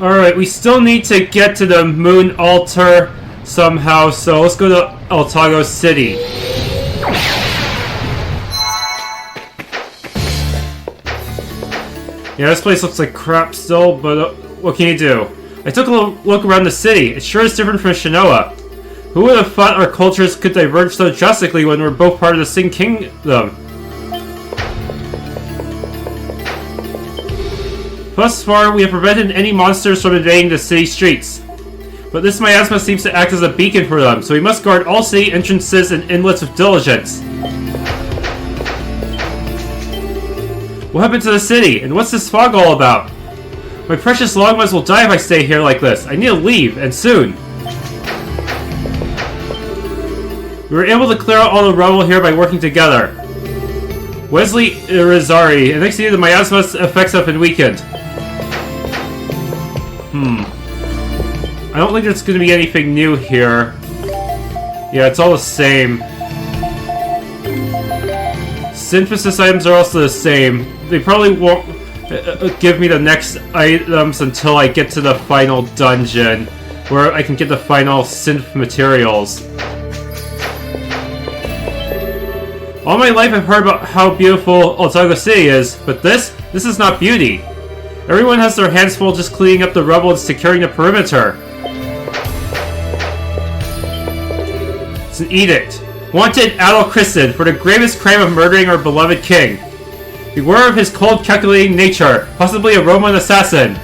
Alright, we still need to get to the moon altar somehow, so let's go to Altago City. Yeah, this place looks like crap still, but what can you do? I took a look around the city. It sure is different from Shinoa. Who would have thought our cultures could diverge so drastically when we're both part of the same kingdom? Thus far, we have prevented any monsters from invading the city streets. But this miasma seems to act as a beacon for them, so we must guard all city entrances and inlets with diligence. What happened to the city, and what's this fog all about? My precious Logmas will die if I stay here like this. I need to leave, and soon. We were able to clear out all the rubble here by working together. Wesley Irizarry, and next to you the miasma's effects have been weakened. I don't think there's going to be anything new here. Yeah, it's all the same. Synthesis items are also the same. They probably won't give me the next items until I get to the final dungeon, where I can get the final synth materials. All my life I've heard about how beautiful Altago City is, but this is not beauty. Everyone has their hands full just cleaning up the rubble and securing the perimeter. It's an edict. Wanted Adol Christen for the gravest crime of murdering our beloved king. Beware of his cold, calculating nature, possibly a Roman assassin.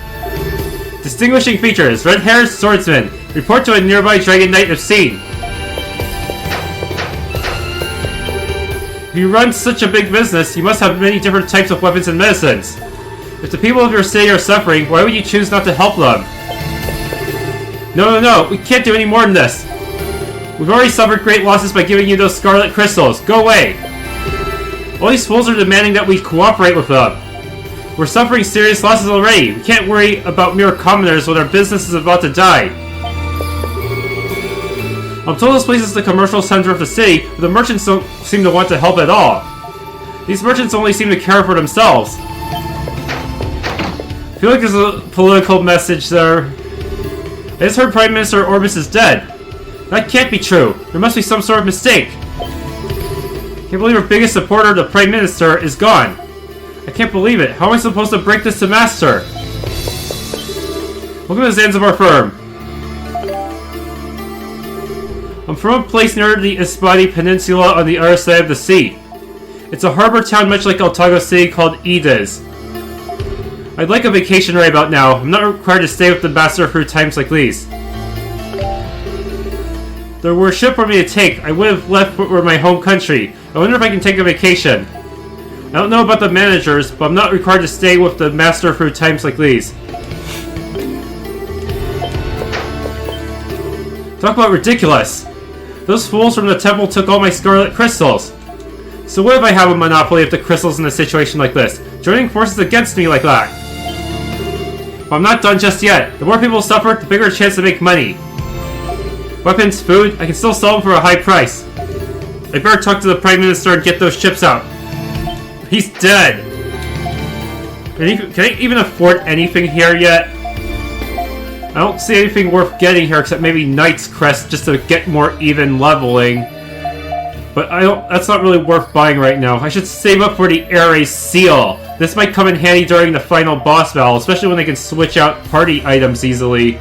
Distinguishing features: red-haired swordsman. Report to a nearby Dragon Knight if seen. If you run such a big business, you must have many different types of weapons and medicines. If the people of your city are suffering, why would you choose not to help them? No, we can't do any more than this. We've already suffered great losses by giving you those scarlet crystals. Go away! All these fools are demanding that we cooperate with them. We're suffering serious losses already. We can't worry about mere commoners when our business is about to die. I'm told this place is the commercial center of the city, but the merchants don't seem to want to help at all. These merchants only seem to care for themselves. I feel like there's a political message there. I just heard Prime Minister Orbis is dead. That can't be true. There must be some sort of mistake. I can't believe our biggest supporter, the Prime Minister, is gone. I can't believe it. How am I supposed to break this to Master? Welcome to Zanzibar Firm. I'm from a place near the Ispati Peninsula on the other side of the sea. It's a harbor town much like Altago City called Ediz. I'd like a vacation right about now. I'm not required to stay with the Master through times like these. There were a ship for me to take. I would have left for my home country. I wonder if I can take a vacation. I don't know about the managers, but I'm not required to stay with the Master through times like these. Talk about ridiculous! Those fools from the temple took all my scarlet crystals. So what if I have a monopoly of the crystals in a situation like this? Joining forces against me like that? But I'm not done just yet. The more people suffer, the bigger chance to make money. Weapons, food, I can still sell them for a high price. I better talk to the Prime Minister and get those ships out. He's dead. Can I even afford anything here yet? I don't see anything worth getting here except maybe Knight's Crest just to get more even leveling. But that's not really worth buying right now. I should save up for the Ares Seal. This might come in handy during the final boss battle, especially when they can switch out party items easily.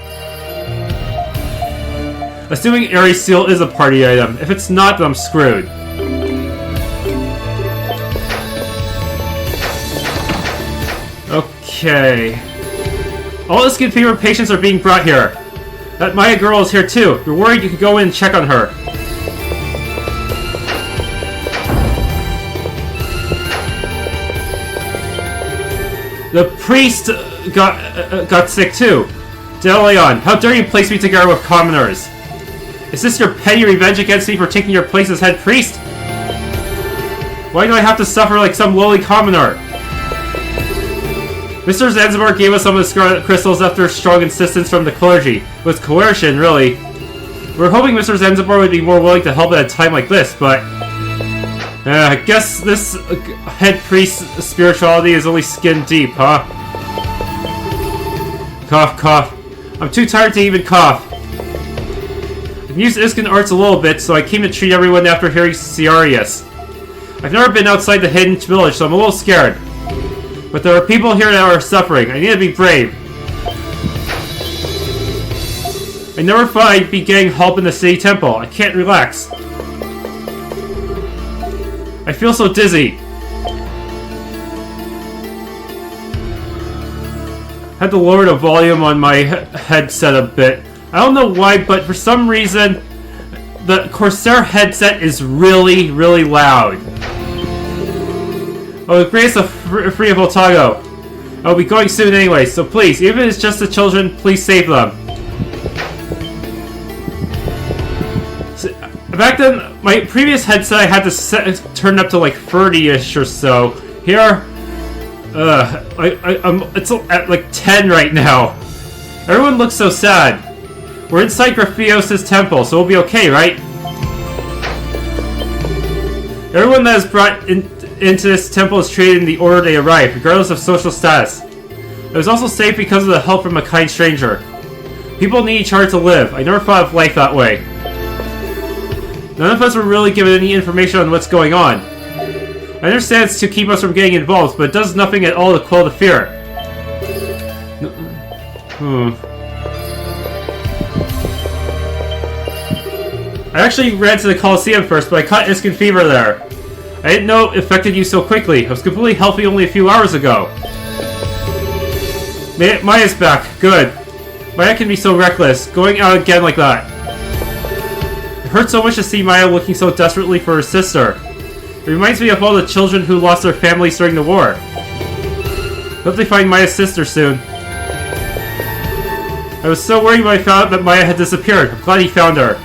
Assuming Ares Seal is a party item. If it's not, then I'm screwed. Okay. All the skin fever patients are being brought here. That Maya girl is here too. If you're worried, you can go in and check on her. The priest got sick too. Deleon, how dare you place me together with commoners? Is this your petty revenge against me for taking your place as head priest? Why do I have to suffer like some lowly commoner? Mr. Zanzibar gave us some of the scarlet crystals after strong insistence from the clergy. It was coercion, really. We were hoping Mr. Zanzibar would be more willing to help at a time like this, but... I guess this head priest's spirituality is only skin deep, huh? Cough, cough. I'm too tired to even cough. I've used Iskin arts a little bit, so I came to treat everyone after hearing Ze-Kalios. I've never been outside the hidden village, so I'm a little scared. But there are people here that are suffering. I need to be brave. I never thought I'd be getting help in the city temple. I can't relax. I feel so dizzy. Had to lower the volume on my headset a bit. I don't know why, but for some reason, the Corsair headset is really, really loud. Oh, the grace of free of Altago. I'll be going soon anyway, so please, even if it's just the children, please save them. So, back then, my previous headset I had to turn up to like 30-ish or so. Here, it's at like 10 right now. Everyone looks so sad. We're inside Graphios' temple, so we'll be okay, right? Everyone that is brought into this temple is treated in the order they arrive, regardless of social status. It was also safe because of the help from a kind stranger. People need each other to live. I never thought of life that way. None of us were really given any information on what's going on. I understand it's to keep us from getting involved, but it does nothing at all to quell the fear. I actually ran to the Coliseum first, but I caught Iskin fever there. I didn't know it affected you so quickly. I was completely healthy only a few hours ago. Maya's back. Good. Maya can be so reckless, going out again like that. It hurts so much to see Maya looking so desperately for her sister. It reminds me of all the children who lost their families during the war. Hope they find Maya's sister soon. I was so worried when I found out that Maya had disappeared. I'm glad he found her.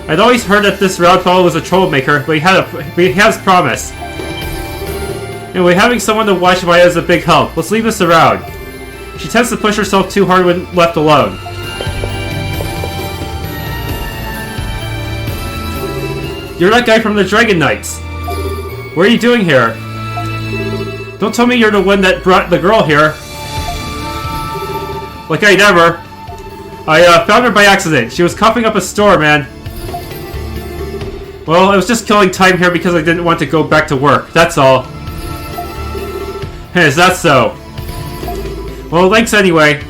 I'd always heard that this round fellow was a troublemaker, but he has promise. Anyway, having someone to watch Maya is a big help. Let's leave this around. She tends to push herself too hard when left alone. You're that guy from the Dragon Knights. What are you doing here? Don't tell me you're the one that brought the girl here. Like I never. I found her by accident. She was coughing up a storm, man. Well, I was just killing time here because I didn't want to go back to work. That's all. Hey, is that so? Well, thanks anyway.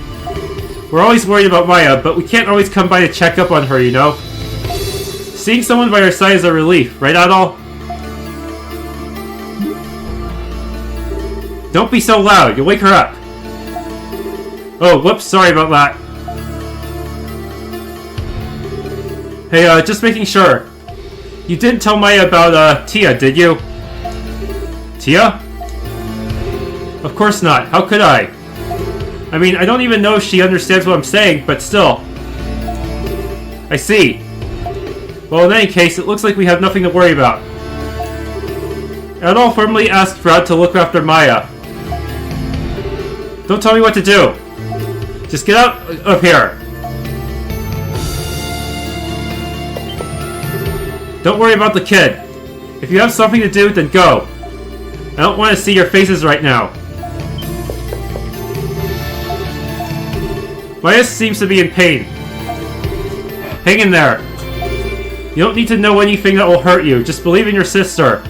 We're always worried about Maya, but we can't always come by to check up on her, you know? Seeing someone by her side is a relief, right, Adol? Don't be so loud, you'll wake her up. Oh, whoops, sorry about that. Hey, just making sure. You didn't tell Maya about, Tia, did you? Tia? Of course not. How could I? I mean, I don't even know if she understands what I'm saying, but still. I see. Well, in any case, it looks like we have nothing to worry about. Adol firmly asked Brad to look after Maya. Don't tell me what to do. Just get out of here. Don't worry about the kid. If you have something to do, then go. I don't want to see your faces right now. Maya seems to be in pain. Hang in there. You don't need to know anything that will hurt you. Just believe in your sister.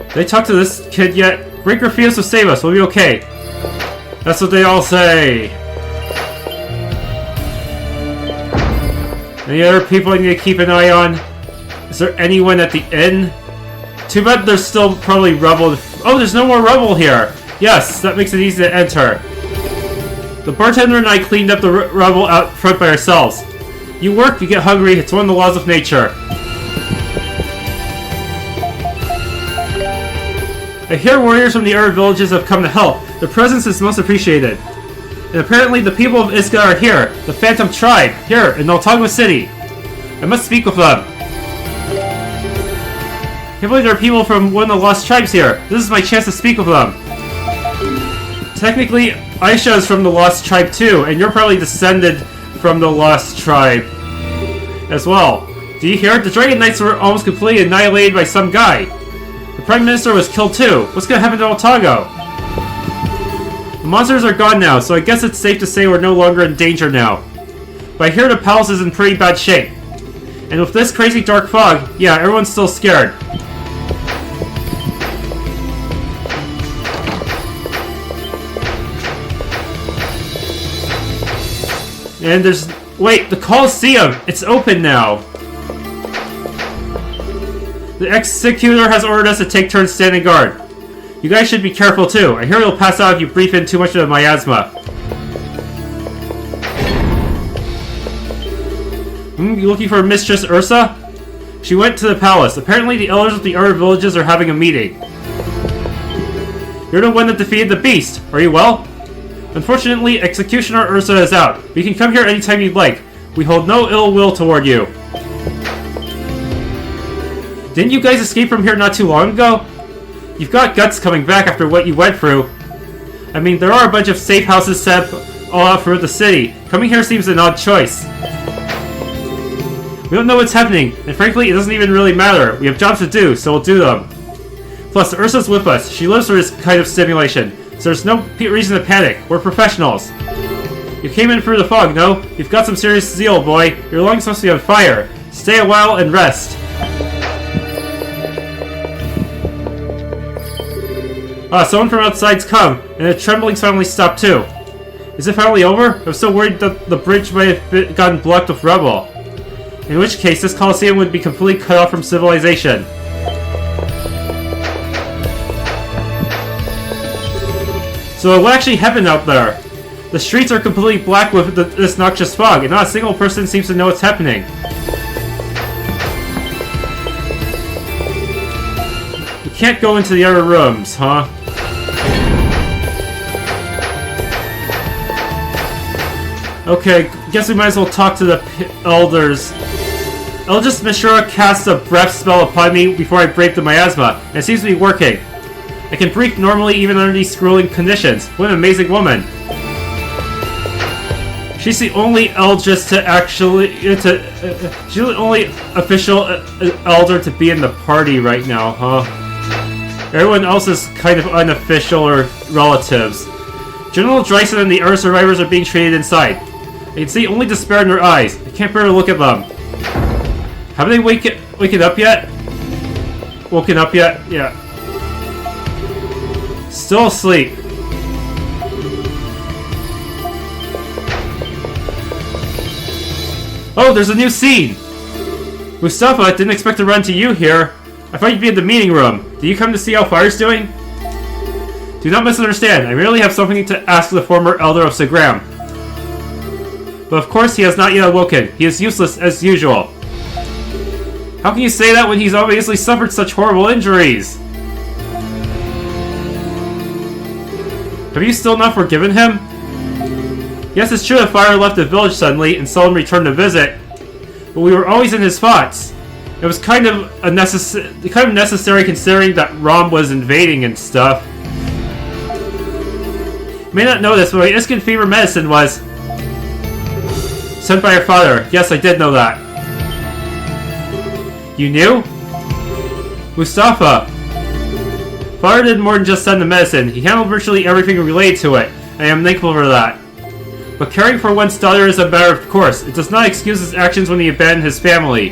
Did they talk to this kid yet? Great Graphios will save us. We'll be okay. That's what they all say. Any other people I need to keep an eye on? Is there anyone at the inn? Too bad there's still probably rubble. Oh, there's no more rubble here. Yes, that makes it easy to enter. The bartender and I cleaned up the rubble out front by ourselves. You work, you get hungry. It's one of the laws of nature. I hear warriors from the other villages have come to help. Their presence is most appreciated. And apparently the people of Iska are here. The Phantom Tribe, here in Altago City. I must speak with them. I can't believe there are people from one of the Lost Tribes here. This is my chance to speak with them. Technically, Aisha is from the Lost Tribe too, and you're probably descended from the Lost Tribe as well. Do you hear it? The Dragon Knights were almost completely annihilated by some guy. The Prime Minister was killed too. What's gonna happen to Altago? The monsters are gone now, so I guess it's safe to say we're no longer in danger now. But I hear the palace is in pretty bad shape. And with this crazy dark fog, yeah, everyone's still scared. And there's... Wait, the Coliseum! It's open now! The executor has ordered us to take turns standing guard. You guys should be careful too. I hear you'll pass out if you breathe in too much of the miasma. You looking for Mistress Ursa? She went to the palace. Apparently the elders of the other villages are having a meeting. You're the one that defeated the beast. Are you well? Unfortunately, Executioner Ursa is out. But you can come here anytime you'd like. We hold no ill will toward you. Didn't you guys escape from here not too long ago? You've got guts coming back after what you went through. I mean, there are a bunch of safe houses set up all out throughout the city. Coming here seems an odd choice. We don't know what's happening, and frankly, it doesn't even really matter. We have jobs to do, so we'll do them. Plus, Ursa's with us. She lives for this kind of stimulation, so there's no reason to panic. We're professionals. You came in through the fog, no? You've got some serious zeal, boy. Your lungs must be on fire. Stay a while and rest. Someone from outside's come, and the trembling's finally stopped too. Is it finally over? I was so worried that the bridge might have gotten blocked with rubble. In which case, this Coliseum would be completely cut off from civilization. So what actually happened out there? The streets are completely black with this noxious fog, and not a single person seems to know what's happening. We can't go into the other rooms, huh? Okay, guess we might as well talk to the elders. Eldest Mishra cast a breath spell upon me before I break the miasma, and it seems to be working. I can breathe normally even under these grueling conditions. What an amazing woman. She's the only eldest to actually... she's the only official elder to be in the party right now, huh? Everyone else is kind of unofficial or relatives. General Dryson and the other survivors are being treated inside. I can see only despair in their eyes. I can't bear to look at them. Have they waken up yet? Woken up yet? Yeah. Still asleep. Oh, there's a new scene! Mustafa, I didn't expect to run to you here. I thought you'd be in the meeting room. Do you come to see how Fire's doing? Do not misunderstand. I merely have something to ask the former elder of Segram. But of course he has not yet awoken. He is useless as usual. How can you say that when he's obviously suffered such horrible injuries? Have you still not forgiven him? Yes, it's true that Fire left the village suddenly and seldom returned to visit, but we were always in his thoughts. It was kind of necessary considering that Rom was invading and stuff. You may not know this, but my Iskin fever medicine was sent by your father. Yes, I did know that. You knew? Mustafa! Father did more than just send the medicine. He handled virtually everything related to it. I am thankful for that. But caring for one's daughter is a matter of course. It does not excuse his actions when he abandoned his family.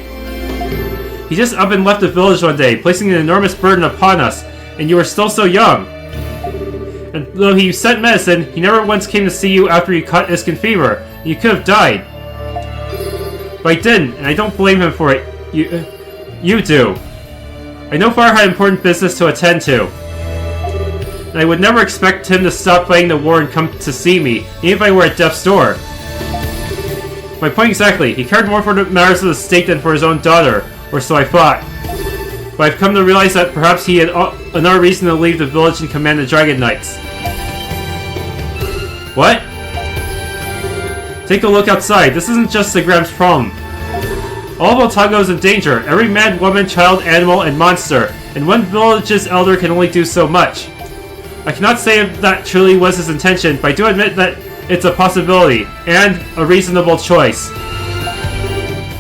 He just up and left the village one day, placing an enormous burden upon us, and you were still so young. And though he sent medicine, he never once came to see you after you caught Iskin fever, and you could have died. But I didn't, and I don't blame him for it. You do. I know Fire had important business to attend to. And I would never expect him to stop fighting the war and come to see me, even if I were at death's door. My point exactly, he cared more for the matters of the state than for his own daughter, or so I thought. But I've come to realize that perhaps he had another reason to leave the village and command the Dragon Knights. What? Take a look outside. This isn't just Segram's problem. All of Altago is in danger. Every man, woman, child, animal, and monster. And one village's elder can only do so much. I cannot say if that truly was his intention, but I do admit that it's a possibility, and a reasonable choice.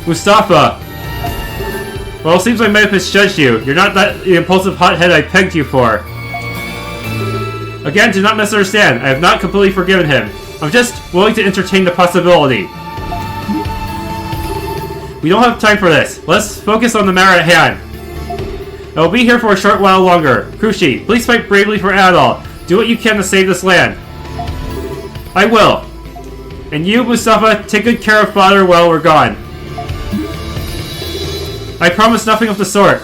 Mustafa! Well, it seems I might have misjudged you. You're not the impulsive hothead I pegged you for. Again, do not misunderstand. I have not completely forgiven him. I'm just willing to entertain the possibility. We don't have time for this. Let's focus on the matter at hand. I will be here for a short while longer. Krushi, please fight bravely for Adol. Do what you can to save this land. I will. And you, Mustafa, take good care of father while we're gone. I promise nothing of the sort.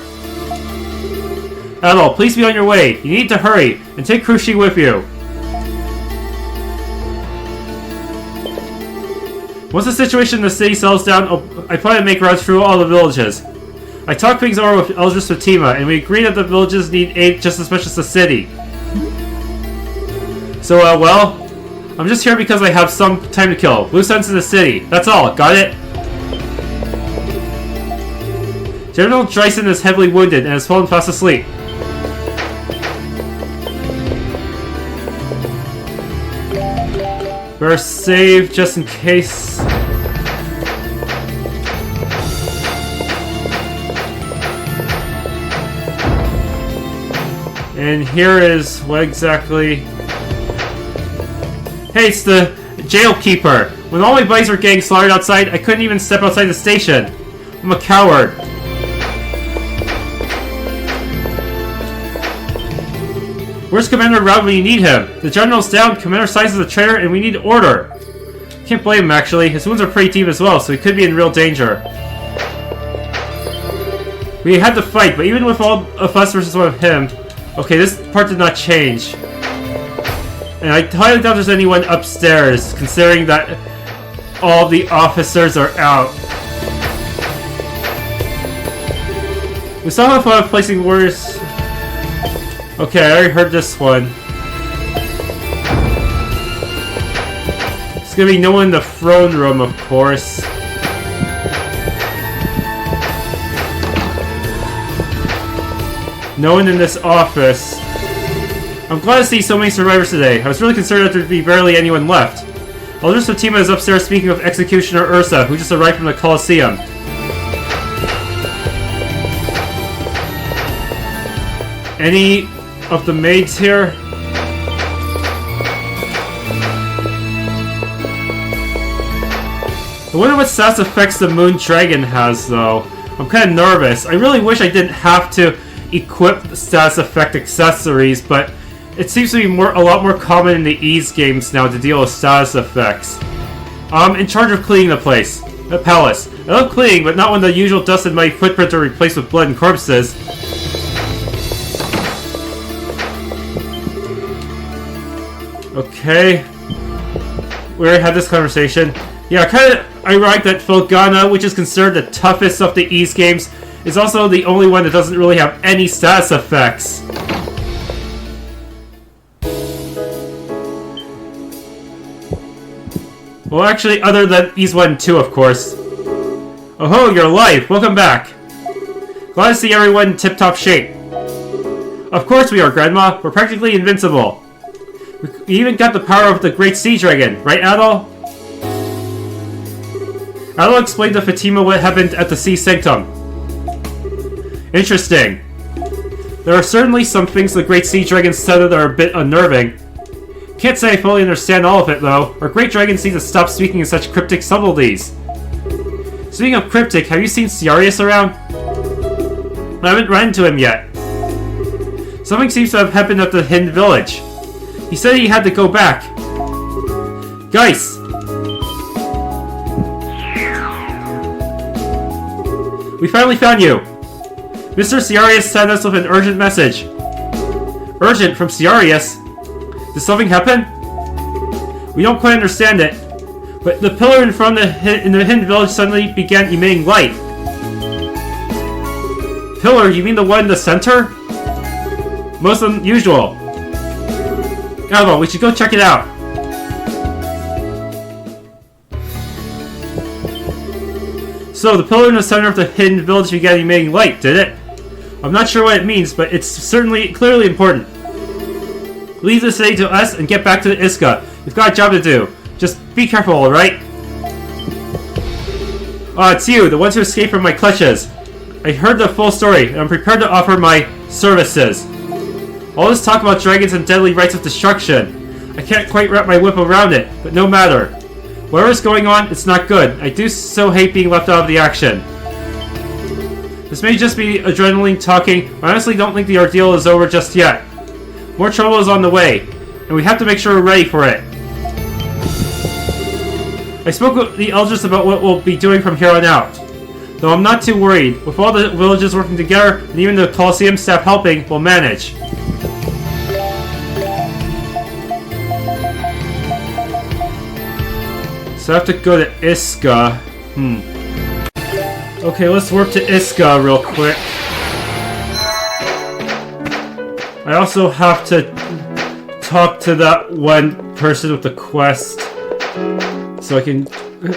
Adol, please be on your way. You need to hurry, and take Krushi with you. Once the situation in the city settles down, I plan to make routes through all the villages. I talked things over with Eldris Fatima, and we agree that the villages need aid just as much as the city. So, well, I'm just here because I have some time to kill. Loose ends in the city. That's all. Got it? General Dreisen is heavily wounded and has fallen fast asleep. Better save just in case. And here is what exactly. Hey, it's the jail keeper. When all my buddies were getting slaughtered outside, I couldn't even step outside the station. I'm a coward. Where's Commander Round when you need him? The general's down, Commander Size is a traitor, and we need order. Can't blame him, actually. His wounds are pretty deep as well, so he could be in real danger. We had to fight, but even with all of us versus one of him... Okay, this part did not change. And I highly doubt there's anyone upstairs, considering that all the officers are out. We still have fun placing orders... Okay, I already heard this one. There's gonna be no one in the throne room, of course. No one in this office. I'm glad to see so many survivors today. I was really concerned that there'd be barely anyone left. Eldris Fatima is upstairs speaking with Executioner Ursa, who just arrived from the Colosseum. Any of the maids here? I wonder what status effects the Moon Dragon has, though. I'm kind of nervous. I really wish I didn't have to equip the status effect accessories, but it seems to be a lot more common in the Ease games now to deal with status effects. I'm in charge of cleaning the place. The palace. I love cleaning, but not when the usual dust and muddy footprints are replaced with blood and corpses. Okay. We already had this conversation. Yeah, kind of ironic that Felgana, which is considered the toughest of the Ease games, is also the only one that doesn't really have any status effects. Well, actually, other than Ease 1 and 2, of course. Oh ho, you're alive! Welcome back! Glad to see everyone in tip-top shape. Of course we are, Grandma. We're practically invincible. We even got the power of the Great Sea Dragon, right, Adol? Adol explained to Fatima what happened at the Moon Sanctum. Interesting. There are certainly some things the Great Sea Dragon said that are a bit unnerving. Can't say I fully understand all of it, though. Our Great Dragons need to stop speaking in such cryptic subtleties. Speaking of cryptic, have you seen Ze-Kalios around? I haven't run into him yet. Something seems to have happened at the hidden village. He said he had to go back. Guys! We finally found you! Mr. Ze-Kalios sent us with an urgent message. Urgent from Ze-Kalios? Did something happen? We don't quite understand it, but the pillar in front of the hidden village suddenly began emitting light. Pillar? You mean the one in the center? Most unusual. Adol, we should go check it out. So, the pillar in the center of the hidden village began emitting light, did it? I'm not sure what it means, but it's certainly clearly important. Leave the city to us and get back to the Iska. You've got a job to do. Just be careful, alright? Oh, it's you, the ones who escaped from my clutches. I heard the full story, and I'm prepared to offer my services. All this talk about dragons and deadly rites of destruction. I can't quite wrap my whip around it, but no matter. Whatever's going on, it's not good. I do so hate being left out of the action. This may just be adrenaline talking, but I honestly don't think the ordeal is over just yet. More trouble is on the way, and we have to make sure we're ready for it. I spoke with the elders about what we'll be doing from here on out. Though I'm not too worried. With all the villages working together, and even the Colosseum staff helping, we'll manage. So I have to go to Iska. Okay, let's warp to Iska real quick. I also have to talk to that one person with the quest. So I can...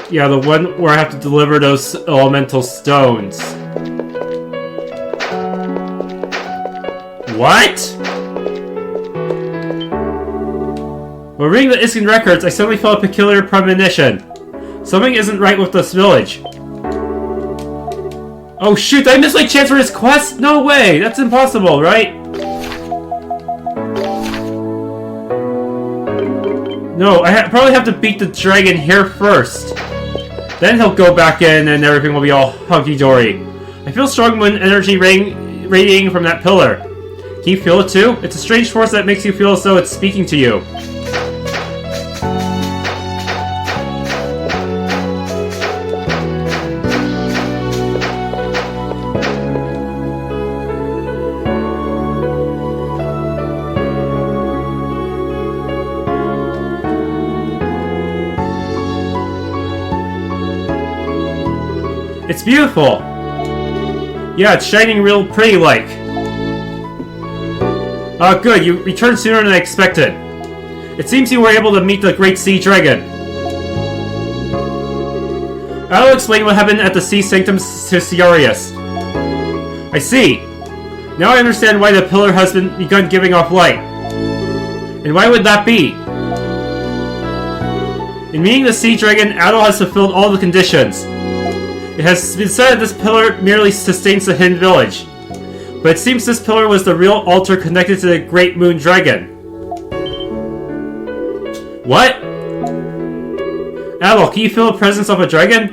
Yeah, the one where I have to deliver those elemental stones. What? While reading the Iskan records, I suddenly felt a peculiar premonition. Something isn't right with this village. Oh shoot, did I miss my chance for this quest? No way! That's impossible, right? No, I probably have to beat the dragon here first. Then he'll go back in and everything will be all hunky-dory. I feel strong moon energy radiating from that pillar. Can you feel it too? It's a strange force that makes you feel as though it's speaking to you. It's beautiful! Yeah, it's shining real pretty like. Good, you returned sooner than I expected. It seems you were able to meet the Great Sea Dragon. I'll explain what happened at the Sea Sanctum to Ze-Kalios. I see. Now I understand why the pillar has begun giving off light. And why would that be? In meeting the Sea Dragon, Adol has fulfilled all the conditions. It has been said that this pillar merely sustains the hidden village. But it seems this pillar was the real altar connected to the Great Moon Dragon. What? Adol, can you feel the presence of a dragon?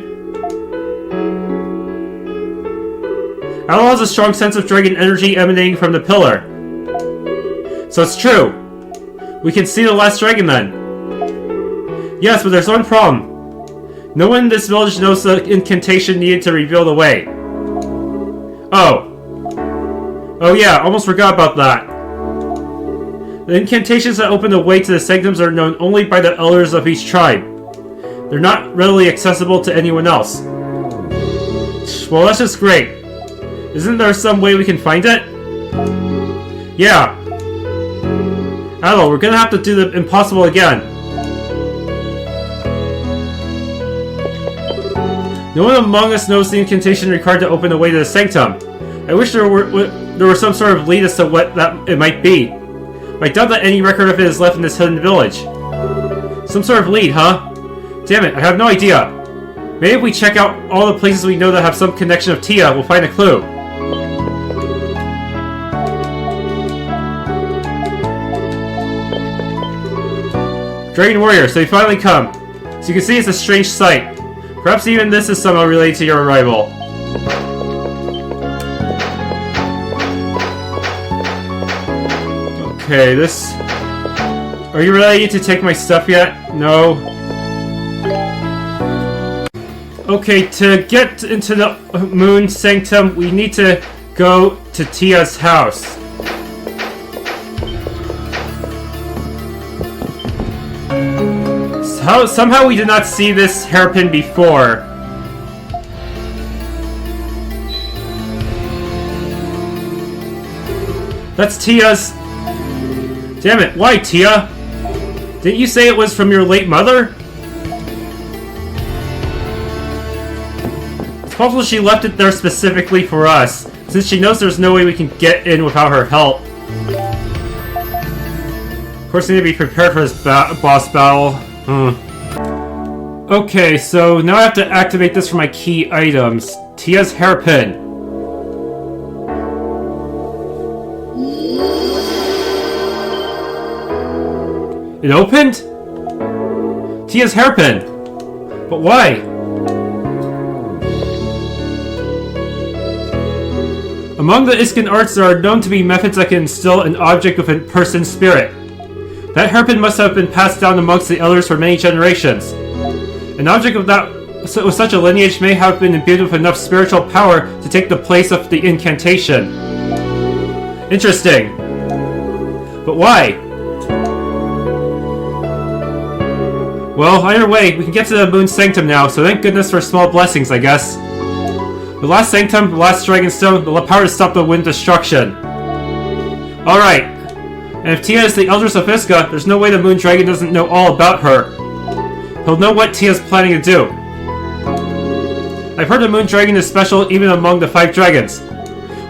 Adol has a strong sense of dragon energy emanating from the pillar. So it's true. We can see the last dragon then. Yes, but there's one problem. No one in this village knows the incantation needed to reveal the way. Oh. Oh yeah, almost forgot about that. The incantations that open the way to the sanctums are known only by the elders of each tribe. They're not readily accessible to anyone else. Well, that's just great. Isn't there some way we can find it? Yeah. Adol, we're gonna have to do the impossible again. No one among us knows the incantation required to open the way to the sanctum. I wish there were some sort of lead as to what it might be. I doubt that any record of it is left in this hidden village. Some sort of lead, huh? Damn it, I have no idea. Maybe if we check out all the places we know that have some connection of Tia, we'll find a clue. Dragon Warrior, so you finally come. So you can see it's a strange sight. Perhaps even this is somehow related to your arrival. Okay, this... Are you ready to take my stuff yet? No. Okay, to get into the Moon Sanctum, we need to go to Tia's house. Somehow we did not see this hairpin before. That's Tia's... Damn it, why, Tia? Didn't you say it was from your late mother? It's possible she left it there specifically for us, since she knows there's no way we can get in without her help. Of course, we need to be prepared for this boss battle. Okay, so now I have to activate this for my key items. Tia's hairpin. It opened? Tia's hairpin! But why? Among the Iskin arts, there are known to be methods that can instill an object with a person's spirit. That hairpin must have been passed down amongst the elders for many generations. An object with such a lineage may have been imbued with enough spiritual power to take the place of the incantation. Interesting. But why? Well, either way, we can get to the Moon Sanctum now, so thank goodness for small blessings, I guess. The last Sanctum, the last Dragonstone, the power to stop the wind destruction. Alright. And if Tia is the Elders of Iska, there's no way the Moon Dragon doesn't know all about her. He'll know what Tia's planning to do. I've heard the Moon Dragon is special even among the 5 dragons.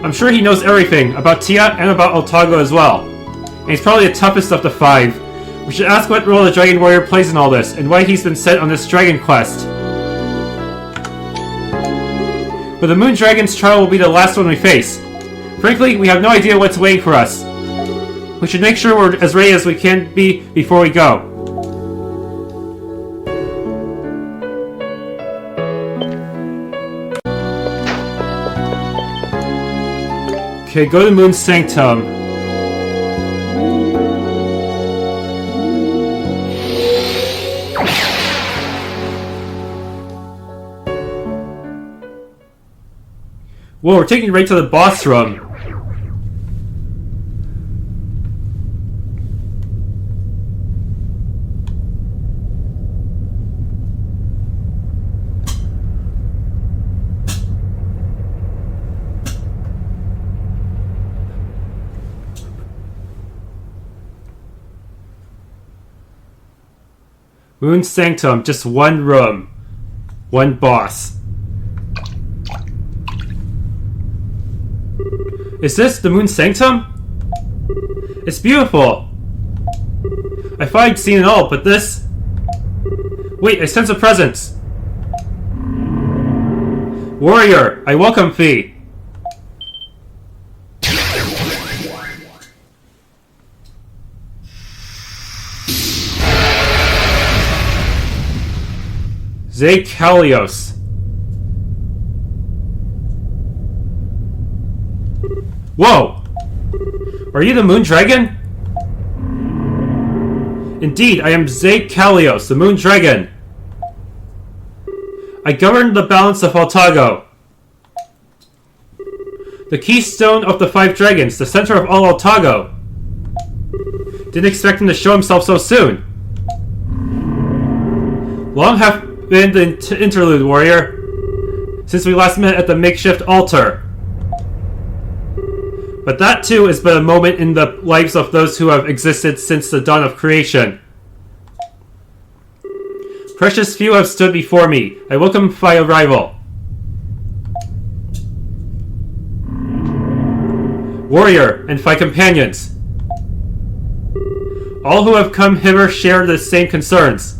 I'm sure he knows everything about Tia and about Altago as well. And he's probably the toughest of the 5. We should ask what role the Dragon Warrior plays in all this, and why he's been sent on this dragon quest. But the Moon Dragon's trial will be the last one we face. Frankly, we have no idea what's waiting for us. We should make sure we're as ready as we can be before we go. Okay, go to Moon Sanctum. Whoa, we're taking you right to the boss room. Moon Sanctum, just one room. One boss. Is this the Moon Sanctum? It's beautiful! I thought I'd seen it all, but this... Wait, I sense a presence! Warrior, I welcome thee! Ze-Kalios. Whoa! Are you the Moon Dragon? Indeed, I am Ze-Kalios, the Moon Dragon. I govern the balance of Altago. The keystone of the 5 dragons, the center of all Altago. Didn't expect him to show himself so soon. Long have been the interlude, warrior, since we last met at the makeshift altar. But that too is but a moment in the lives of those who have existed since the dawn of creation. Precious few have stood before me. I welcome thy arrival. Warrior and thy companions. All who have come hither share the same concerns.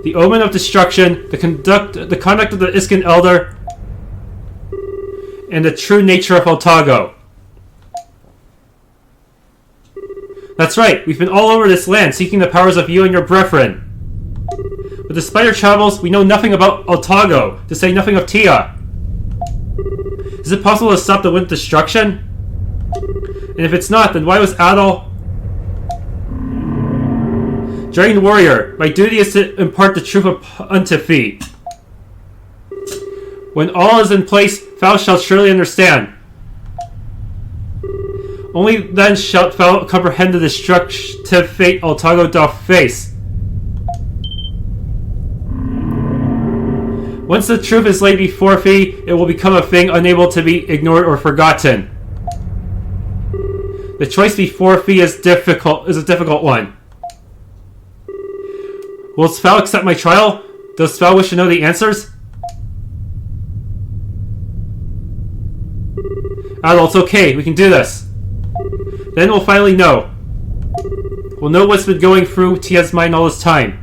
The omen of destruction, the conduct of the Iskin Elder, and the true nature of Altago. That's right, we've been all over this land seeking the powers of you and your brethren. But despite our travels, we know nothing about Altago, to say nothing of Tia. Is it possible to stop the wind destruction? And if it's not, then why was Adol... Dragon Warrior, my duty is to impart the truth unto thee. When all is in place, thou shalt surely understand. Only then shalt thou comprehend the destructive fate Altago doth face. Once the truth is laid before thee, it will become a thing unable to be ignored or forgotten. The choice before thee is a difficult one. Wilt thou accept my trial? Dost thou wish to know the answers? Adol, it's okay, we can do this. Then we'll finally know. We'll know what's been going through Tia's mind all this time.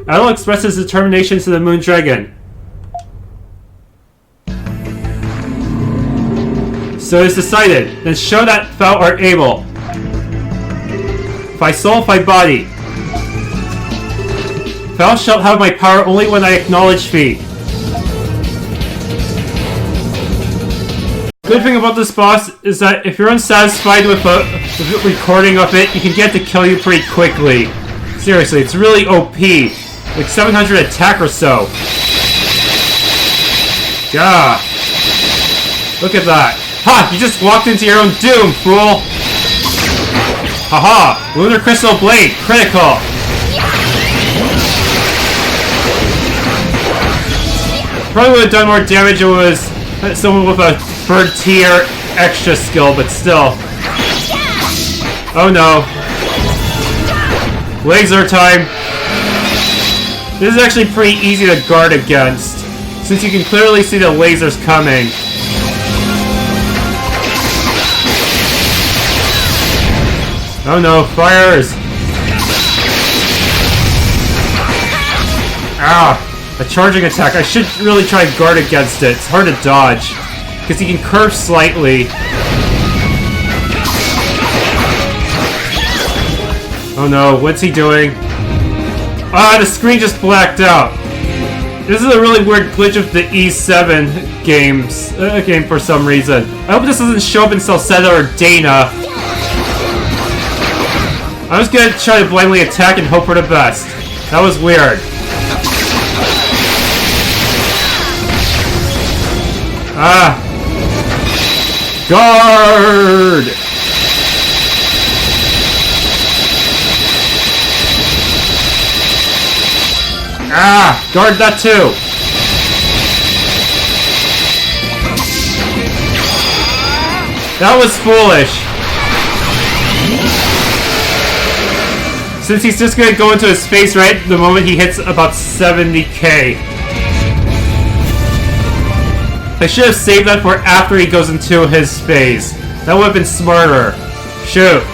Adol expresses determination to the Moon Dragon. So it's decided. Then show that thou art able. Thy soul, thy body. Thou shalt have my power only when I acknowledge thee. Good thing about this boss is that if you're unsatisfied with the recording of it, you can get to kill you pretty quickly. Seriously, it's really OP. Like 700 attack or so. Yeah. Look at that. Ha! You just walked into your own doom, fool! Haha! Lunar Crystal Blade! Critical! Probably would have done more damage if it was someone with a third tier extra skill, but still. Oh no. Laser time! This is actually pretty easy to guard against, since you can clearly see the lasers coming. Oh no, fires! Ah! A charging attack. I should really try and guard against it. It's hard to dodge, because he can curve slightly. Oh no, what's he doing? Ah, the screen just blacked out. This is a really weird glitch of the E7 game for some reason. I hope this doesn't show up in Salsetta or Dana. I'm just gonna try to blindly attack and hope for the best. That was weird. Ah! Guard! Ah! Guard that too! That was foolish! Since he's just gonna go into his face right the moment he hits about 70k. I should have saved that for after he goes into his phase. That would have been smarter. Shoot.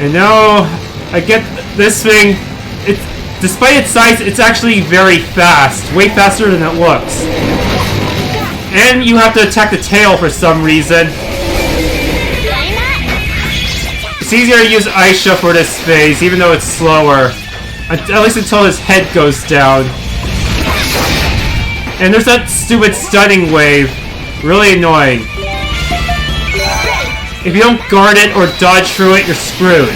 And now I get this thing. Despite its size, it's actually very fast. Way faster than it looks. And you have to attack the tail for some reason. It's easier to use Aisha for this phase, even though it's slower. At least until his head goes down. And there's that stupid stunning wave. Really annoying. If you don't guard it or dodge through it, you're screwed.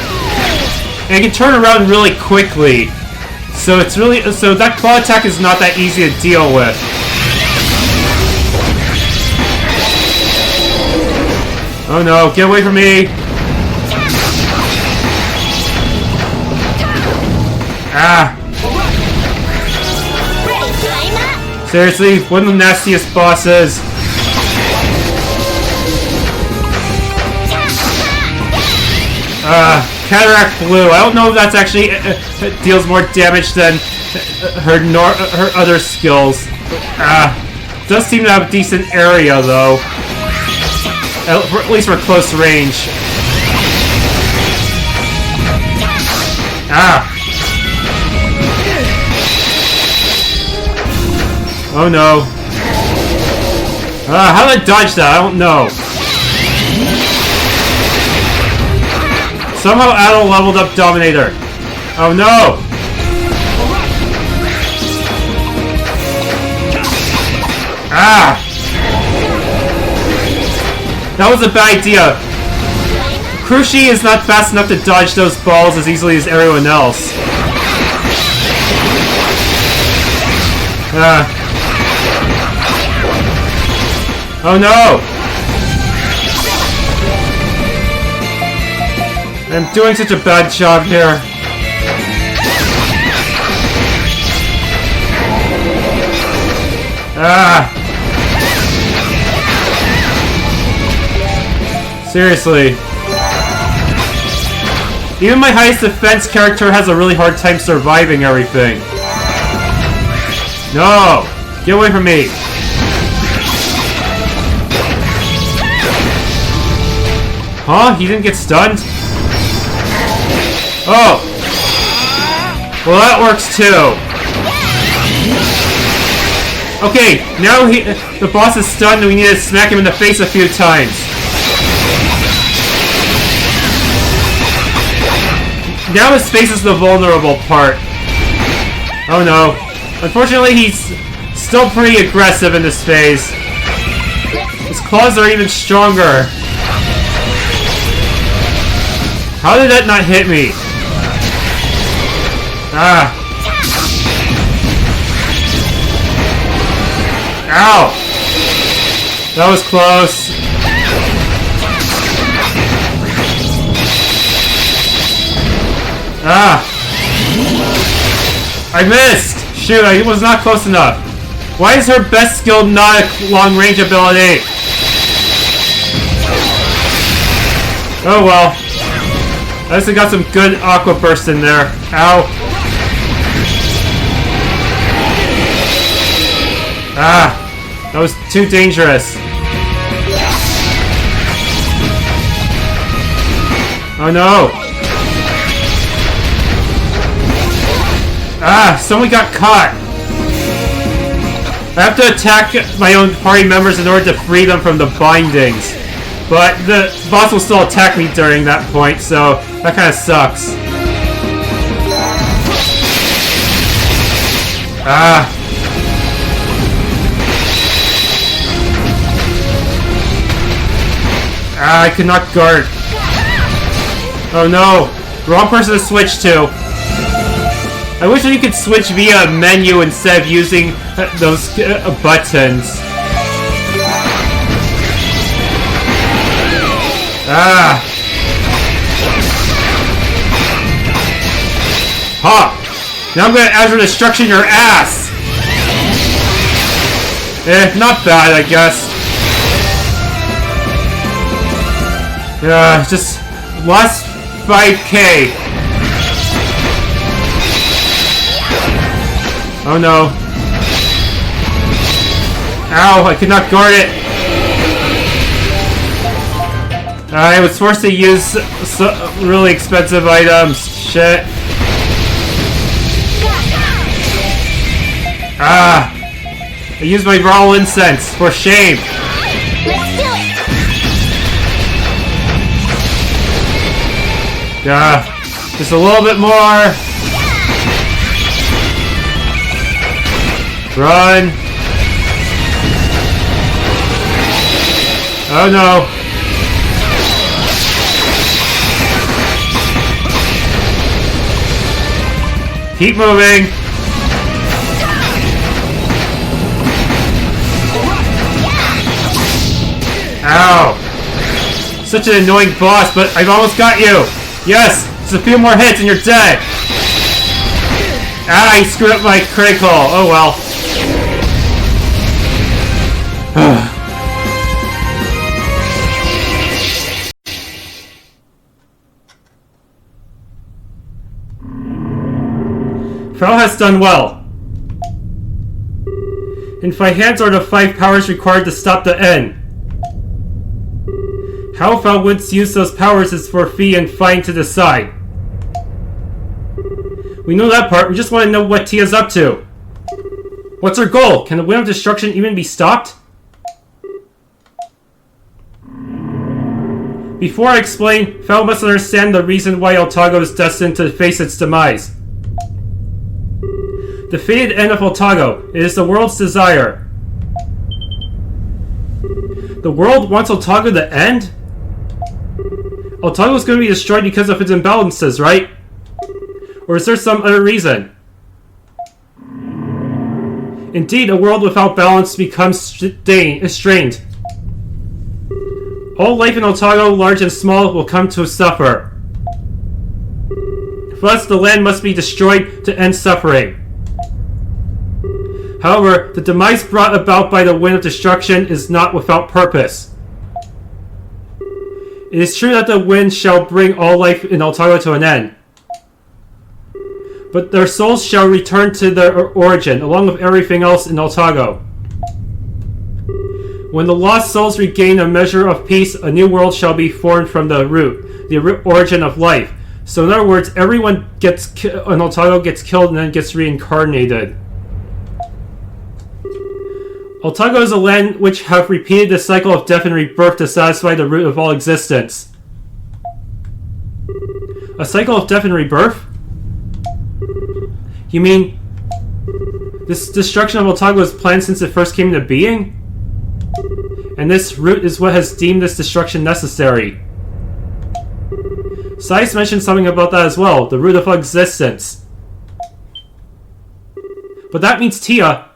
And it can turn around really quickly. So it's really that claw attack is not that easy to deal with. Oh no, get away from me! Ah! Seriously, one of the nastiest bosses. Cataract Blue. I don't know if that's actually deals more damage than her other skills. Does seem to have a decent area though. At least for close range. Ah! Oh no. How did I dodge that? I don't know. Somehow Adol leveled up Dominator. Oh no! Ah! That was a bad idea. Crushi is not fast enough to dodge those balls as easily as everyone else. Oh no! I'm doing such a bad job here. Seriously. Even my highest defense character has a really hard time surviving everything. No! Get away from me! Huh? He didn't get stunned? Oh! Well, that works too. Okay, now the boss is stunned and we need to smack him in the face a few times. Now his face is the vulnerable part. Oh no. Unfortunately, he's still pretty aggressive in this phase. His claws are even stronger. How did that not hit me? Ah. Ow! That was close. Ah! I missed! Shoot, I was not close enough. Why is her best skill not a long-range ability? Oh well. I also got some good aqua burst in there. Ow. Ah. That was too dangerous. Oh no. Ah, someone got caught. I have to attack my own party members in order to free them from the bindings. But the boss will still attack me during that point, so that kind of sucks. Ah. Ah, I could not guard. Oh no. Wrong person to switch to. I wish you could switch via a menu instead of using those buttons. Ah! Ha! Now I'm gonna Azure Destruction your ass! Not bad, I guess. Just last 5k. Oh no. Ow, I could not guard it. I was forced to use really expensive items. Shit. Ah! I used my raw incense. For shame. Just a little bit more. Run. Oh no. Keep moving. Ow. Such an annoying boss, but I've almost got you. Yes, just a few more hits and you're dead. Ah, I screwed up my critical. Oh well. Fel has done well. In 5 hands are the 5 powers required to stop the end. How Fel would use those powers is for Fee and Fine to decide. We know that part, we just want to know what Tia's up to. What's her goal? Can the Wind of Destruction even be stopped? Before I explain, Fel must understand the reason why Altago is destined to face its demise. The fated end of Altago. It is the world's desire. The world wants Altago to end? Altago is going to be destroyed because of its imbalances, right? Or is there some other reason? Indeed, a world without balance becomes strained. All life in Altago, large and small, will come to suffer. Thus, the land must be destroyed to end suffering. However, the demise brought about by the Wind of Destruction is not without purpose. It is true that the wind shall bring all life in Altago to an end. But their souls shall return to their origin, along with everything else in Altago. When the lost souls regain a measure of peace, a new world shall be formed from the root, the origin of life. So in other words, everyone in Altago gets killed and then gets reincarnated. Altago is a land which have repeated the cycle of death and rebirth to satisfy the root of all existence. A cycle of death and rebirth? You mean this destruction of Altago was planned since it first came into being? And this root is what has deemed this destruction necessary. Sais mentioned something about that as well, the root of all existence. But that means Tia,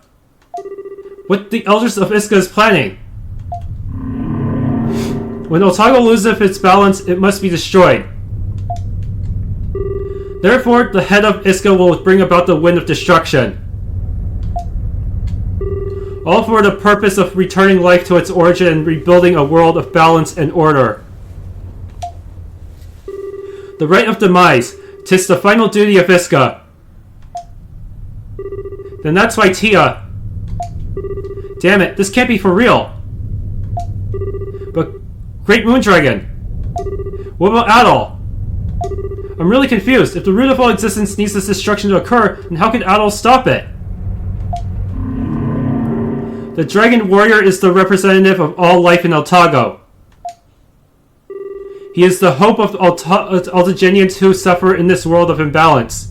what the Elders of Iska is planning. When Altago loses its balance, it must be destroyed. Therefore, the head of Iska will bring about the wind of destruction. All for the purpose of returning life to its origin and rebuilding a world of balance and order. The rite of demise, 'tis the final duty of Iska. Then that's why Tia... Damn it, this can't be for real. But, Great Moon Dragon, what about Adol? I'm really confused. If the root of all existence needs this destruction to occur, then how could Adol stop it? The Dragon Warrior is the representative of all life in Altago. He is the hope of Altagenians who suffer in this world of imbalance.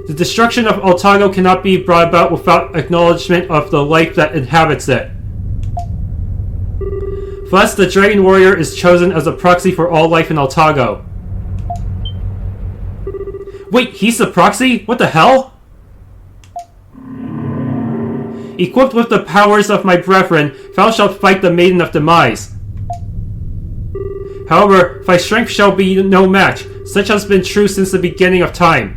The destruction of Altago cannot be brought about without acknowledgement of the life that inhabits it. Thus, the Dragon Warrior is chosen as a proxy for all life in Altago. Wait, he's the proxy? What the hell? Equipped with the powers of my brethren, thou shalt fight the Maiden of Demise. However, thy strength shall be no match. Such has been true since the beginning of time.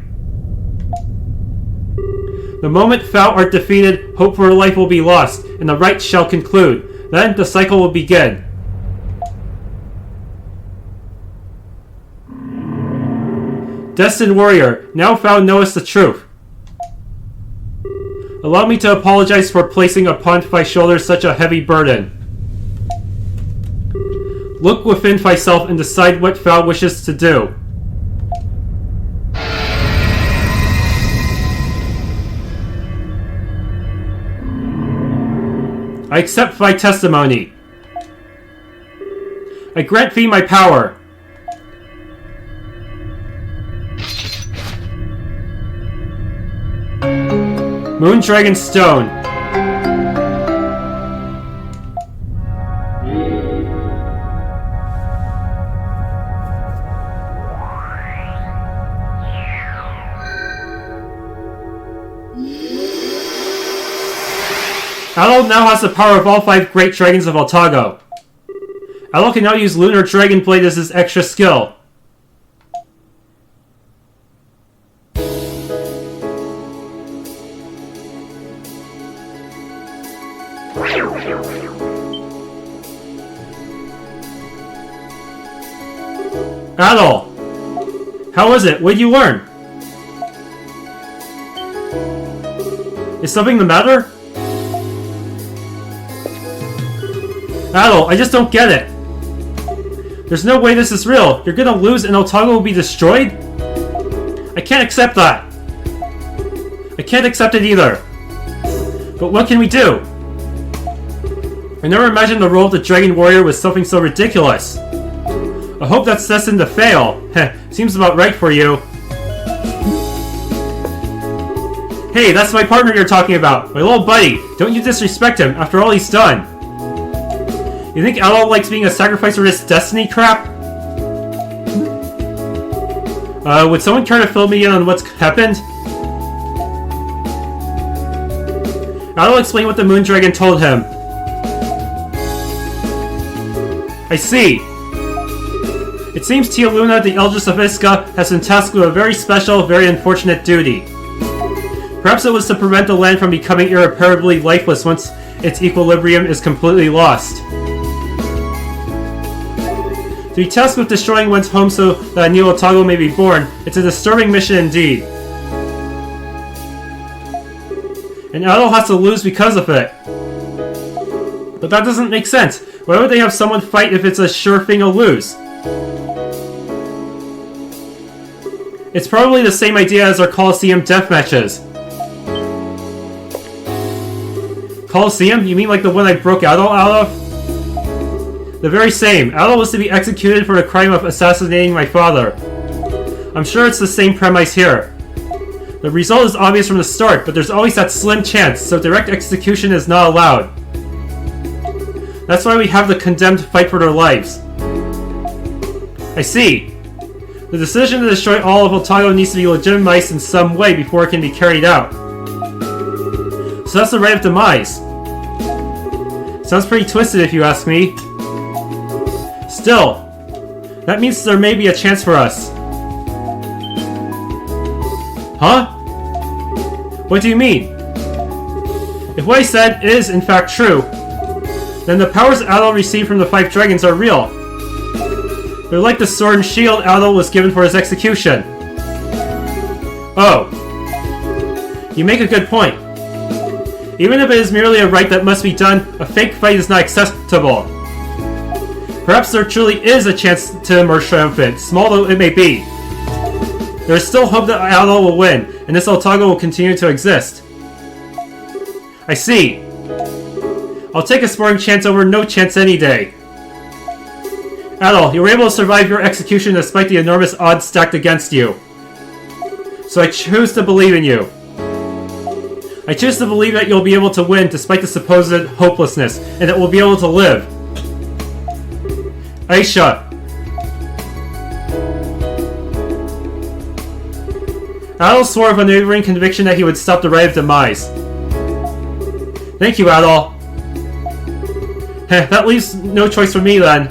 The moment thou art defeated, hope for life will be lost, and the rite shall conclude. Then the cycle will begin. Destined Warrior, now thou knowest the truth. Allow me to apologize for placing upon thy shoulders such a heavy burden. Look within thyself and decide what thou wishes to do. I accept thy testimony. I grant thee my power. Moon Dragon Stone. Adol now has the power of all 5 great dragons of Altago. Adol can now use Lunar Dragon Blade as his extra skill. Adol! How was it? What did you learn? Is something the matter? Adol, I just don't get it. There's no way this is real. You're gonna lose and Altago will be destroyed? I can't accept that. I can't accept it either. But what can we do? I never imagined the role of the Dragon Warrior was something so ridiculous. I hope that's destined to fail. Heh, seems about right for you. Hey, that's my partner you're talking about. My little buddy. Don't you disrespect him after all he's done. You think Adol likes being a sacrifice for this destiny crap? Would someone care to fill me in on what's happened? Adol explained what the Moon Dragon told him. I see. It seems Tia Luna, the Eldest of Iska, has been tasked with a very special, very unfortunate duty. Perhaps it was to prevent the land from becoming irreparably lifeless once its equilibrium is completely lost. To be tasked with destroying one's home so that a new Altago may be born, it's a disturbing mission indeed. And Adol has to lose because of it. But that doesn't make sense. Why would they have someone fight if it's a sure thing to lose? It's probably the same idea as our Coliseum death matches. Colosseum? You mean like the one I broke Adol out of? The very same. Adol was to be executed for the crime of assassinating my father. I'm sure it's the same premise here. The result is obvious from the start, but there's always that slim chance, so direct execution is not allowed. That's why we have the condemned fight for their lives. I see. The decision to destroy all of Altago needs to be legitimized in some way before it can be carried out. So that's the right of demise. Sounds pretty twisted if you ask me. Still, that means there may be a chance for us. Huh? What do you mean? If what I said is in fact true, then the powers Adol received from the 5 dragons are real. They're like the sword and shield Adol was given for his execution. Oh. You make a good point. Even if it is merely a rite that must be done, a fake fight is not acceptable. Perhaps there truly is a chance to emerge triumphant, small though it may be. There is still hope that Adol will win, and this Altago will continue to exist. I see. I'll take a sporting chance over no chance any day. Adol, you were able to survive your execution despite the enormous odds stacked against you. So I choose to believe in you. I choose to believe that you'll be able to win despite the supposed hopelessness, and that we'll be able to live. Aisha. Adol swore of unwavering conviction that he would stop the right of demise. Thank you, Adol. Heh, that leaves no choice for me then.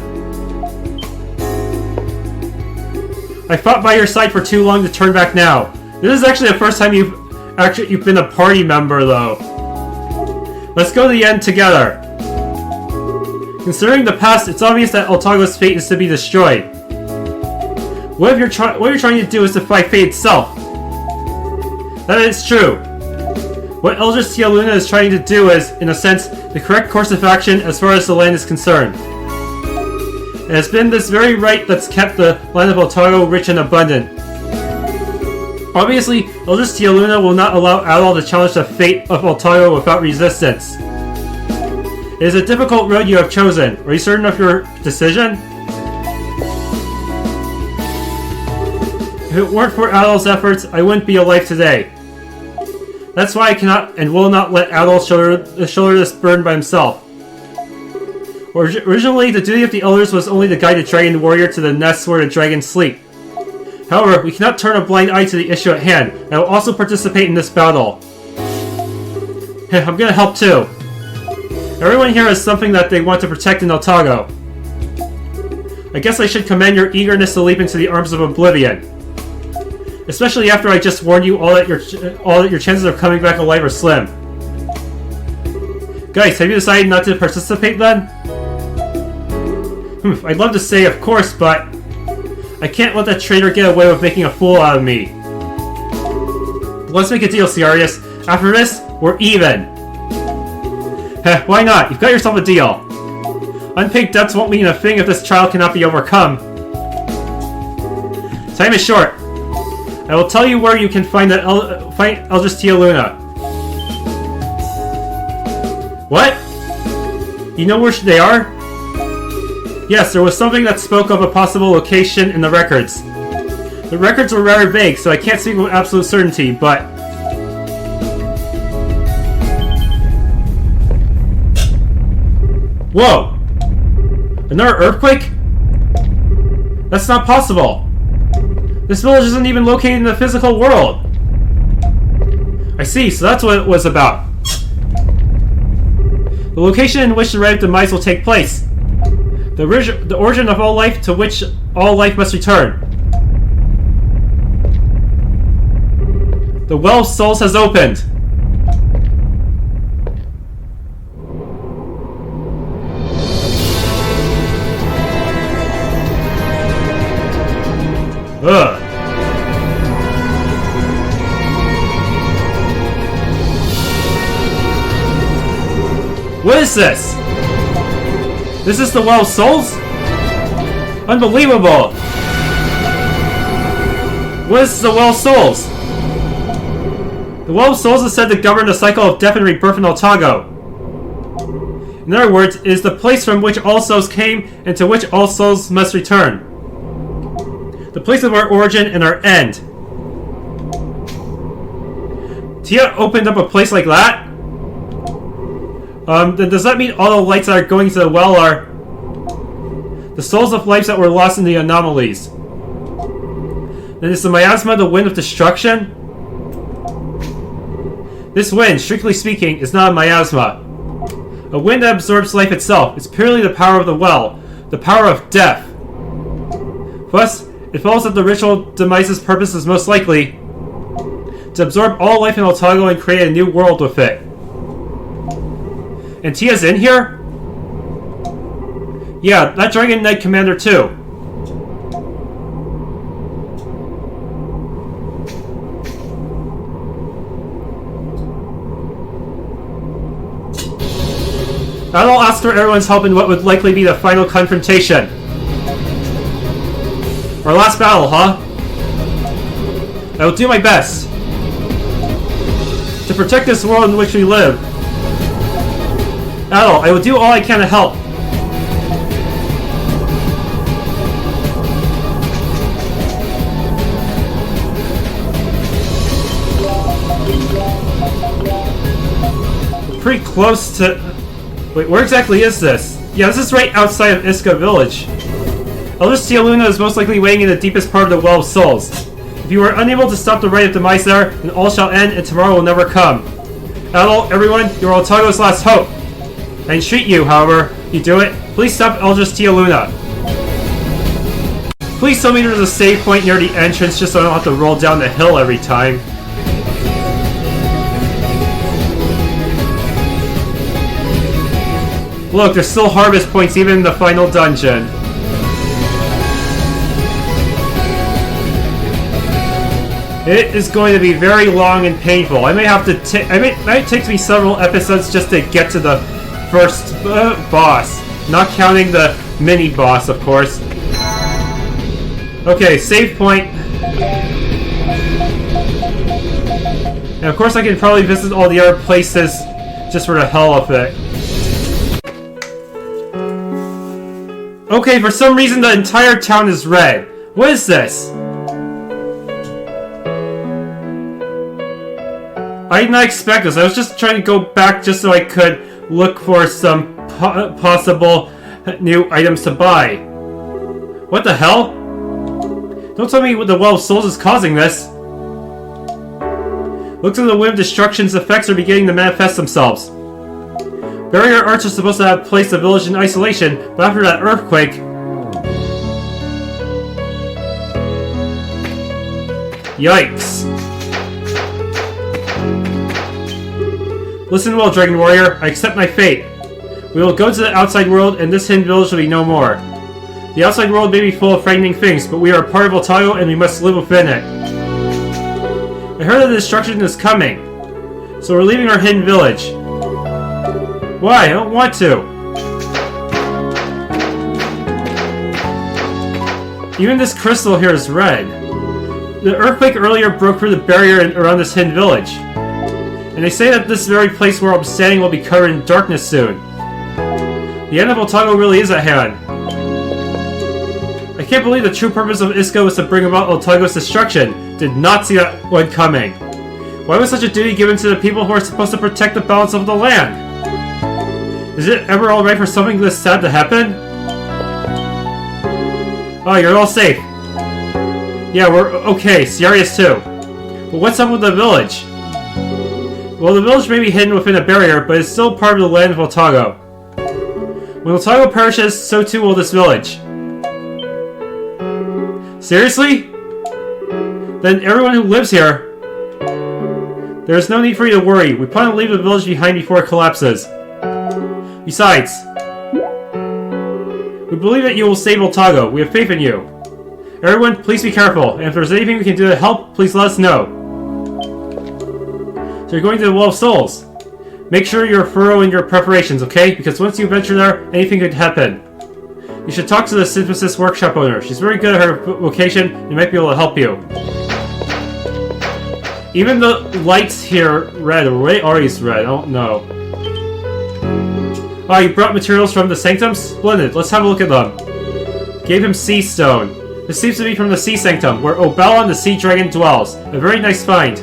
I fought by your side for too long to turn back now. This is actually the first time you've been a party member, though. Let's go to the end together. Considering the past, it's obvious that Altago's fate is to be destroyed. What you're trying to do is defy fate itself. That is true. What Eldritch Luna is trying to do is, in a sense, the correct course of action as far as the land is concerned. It has been this very right that's kept the land of Altago rich and abundant. Obviously, Eldritch Luna will not allow Adol to challenge the fate of Altago without resistance. It is a difficult road you have chosen. Are you certain of your decision? If it weren't for Adol's efforts, I wouldn't be alive today. That's why I cannot and will not let Adol shoulder this burden by himself. Originally, the duty of the elders was only to guide the dragon warrior to the nest where the dragons sleep. However, we cannot turn a blind eye to the issue at hand, and I will also participate in this battle. I'm gonna help too. Everyone here has something that they want to protect in Altago. I guess I should commend your eagerness to leap into the arms of oblivion. Especially after I just warned you all that your chances of coming back alive are slim. Guys, have you decided not to participate then? I'd love to say of course, but I can't let that traitor get away with making a fool out of me. Let's make a deal, Serious. After this, we're even. Heh, why not? You've got yourself a deal. Unpaid debts won't mean a thing if this trial cannot be overcome. Time is short. I will tell you where you can find Eldritch Luna. What? You know where they are? Yes, there was something that spoke of a possible location in the records. The records were rather vague, so I can't speak with absolute certainty, but... Whoa! Another earthquake? That's not possible! This village isn't even located in the physical world! I see, so that's what it was about. The location in which the Red Demise will take place. The origin of all life to which all life must return. The Well of Souls has opened! Ugh. What is this? This is the Well of Souls? Unbelievable! What is the Well of Souls? The Well of Souls is said to govern the cycle of death and rebirth in Altago. In other words, it is the place from which all souls came and to which all souls must return. The place of our origin and our end. Tia opened up a place like that? Then does that mean all the lights that are going to the well are the souls of lives that were lost in the anomalies? Then is the miasma the wind of destruction? This wind, strictly speaking, is not a miasma. A wind that absorbs life itself. It's purely the power of the well, the power of death. Thus, it follows that the ritual demise's purpose is most likely to absorb all life in Altago and create a new world with it. And Tia's in here? Yeah, that Dragon Knight Commander too. Adol asked for everyone's help in what would likely be the final confrontation. Our last battle, huh? I will do my best to protect this world in which we live. Adol, I will do all I can to help. We're pretty close to... Wait, where exactly is this? Yeah, this is right outside of Iska village. Eldritch Tia Luna is most likely waiting in the deepest part of the Well of Souls. If you are unable to stop the rite of demise there, then all shall end and tomorrow will never come. Adol, everyone, you are Altago's last hope. I entreat you, however, you do it, please stop Eldritch Tia Luna. Please tell me there's a save point near the entrance just so I don't have to roll down the hill every time. Look, there's still harvest points even in the final dungeon. It is going to be very long and painful. I may have to it might take me several episodes just to get to the first boss. Not counting the mini-boss, of course. Okay, save point. And of course I can probably visit all the other places just for the hell of it. Okay, for some reason the entire town is red. What is this? I did not expect this. I was just trying to go back just so I could look for some possible new items to buy. What the hell? Don't tell me what the Well of Souls is causing this. Looks like the Wind of Destruction's effects are beginning to manifest themselves. Barrier Arch is supposed to have placed the village in isolation, but after that earthquake... Yikes. Listen well, Dragon Warrior. I accept my fate. We will go to the outside world, and this hidden village will be no more. The outside world may be full of frightening things, but we are a part of Altago, and we must live within it. I heard that the destruction is coming, so we're leaving our hidden village. Why? I don't want to. Even this crystal here is red. The earthquake earlier broke through the barrier around this hidden village. And they say that this very place where I'm standing will be covered in darkness soon. The end of Altago really is at hand. I can't believe the true purpose of Iska was to bring about Altago's destruction. Did not see that one coming. Why was such a duty given to the people who are supposed to protect the balance of the land? Is it ever alright for something this sad to happen? Oh, you're all safe. Yeah, we're okay. Ciari is too. But what's up with the village? Well, the village may be hidden within a barrier, but it's still part of the land of Altago. When Altago perishes, so too will this village. Seriously? Then everyone who lives here... There is no need for you to worry. We plan to leave the village behind before it collapses. Besides, we believe that you will save Altago. We have faith in you. Everyone, please be careful, and if there's anything we can do to help, please let us know. So you're going to the Well of Souls. Make sure you're thorough in your preparations, okay? Because once you venture there, anything could happen. You should talk to the Synthesis Workshop owner. She's very good at her vocation and might be able to help you. Even the lights here red, or were they always red? I don't know. Oh, you brought materials from the Sanctum? Splendid, let's have a look at them. Gave him Sea Stone. This seems to be from the Sea Sanctum, where Obelon the Sea Dragon dwells. A very nice find.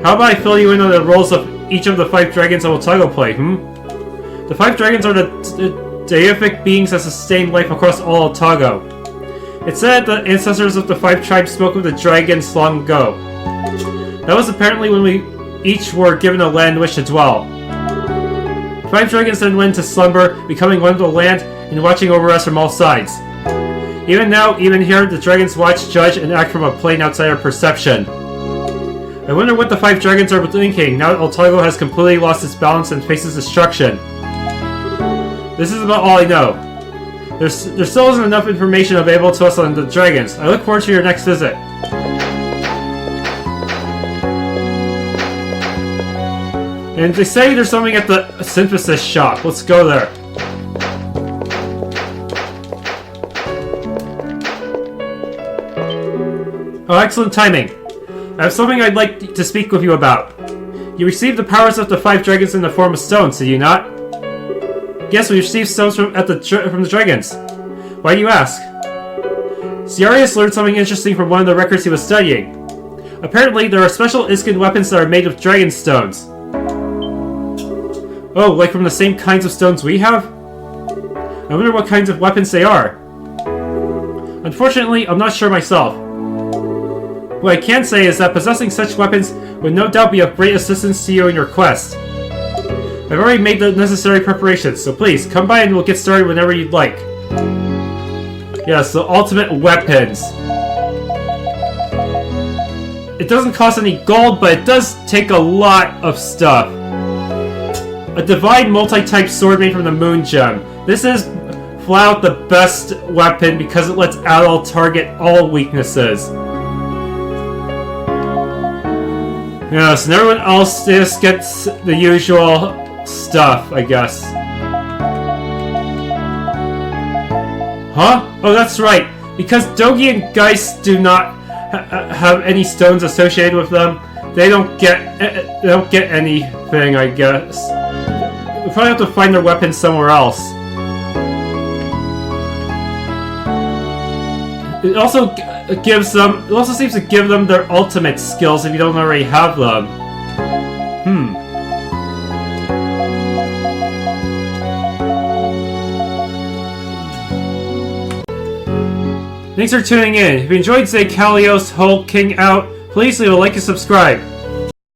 How about I fill you in on the roles of each of the 5 dragons Altago play, The 5 dragons are the deific beings that sustain life across all Altago. It's said that ancestors of the 5 tribes spoke of the dragons long ago. That was apparently when we each were given a land in which to dwell. 5 dragons then went to slumber, becoming one of the land and watching over us from all sides. Even now, even here, the dragons watch, judge, and act from a plane outside our perception. I wonder what the 5 dragons are thinking now that Altago has completely lost its balance and faces destruction. This is about all I know. There still isn't enough information available to us on the dragons. I look forward to your next visit. And they say there's something at the synthesis shop. Let's go there. Oh, excellent timing. I have something I'd like to speak with you about. You received the powers of the 5 dragons in the form of stones, did you not? Yes, we received stones from the dragons. Why do you ask? Ze-Kalios learned something interesting from one of the records he was studying. Apparently, there are special Iskin weapons that are made of dragon stones. Oh, like from the same kinds of stones we have? I wonder what kinds of weapons they are. Unfortunately, I'm not sure myself. What I can say is that possessing such weapons would no doubt be of great assistance to you in your quest. I've already made the necessary preparations, so please, come by and we'll get started whenever you'd like. Yes, the ultimate weapons. It doesn't cost any gold, but it does take a lot of stuff. A divine multi-type sword made from the Moon Gem. This is flat out the best weapon because it lets Adol target all weaknesses. Yes, and everyone else just gets the usual stuff, I guess. Huh? Oh, that's right. Because Dogi and Geist do not have any stones associated with them, they don't get anything, I guess. We probably have to find their weapons somewhere else. It also seems to give them their ultimate skills if you don't already have them. Thanks for tuning in. If you enjoyed Ze-Kalios hulking out, please leave a like and subscribe.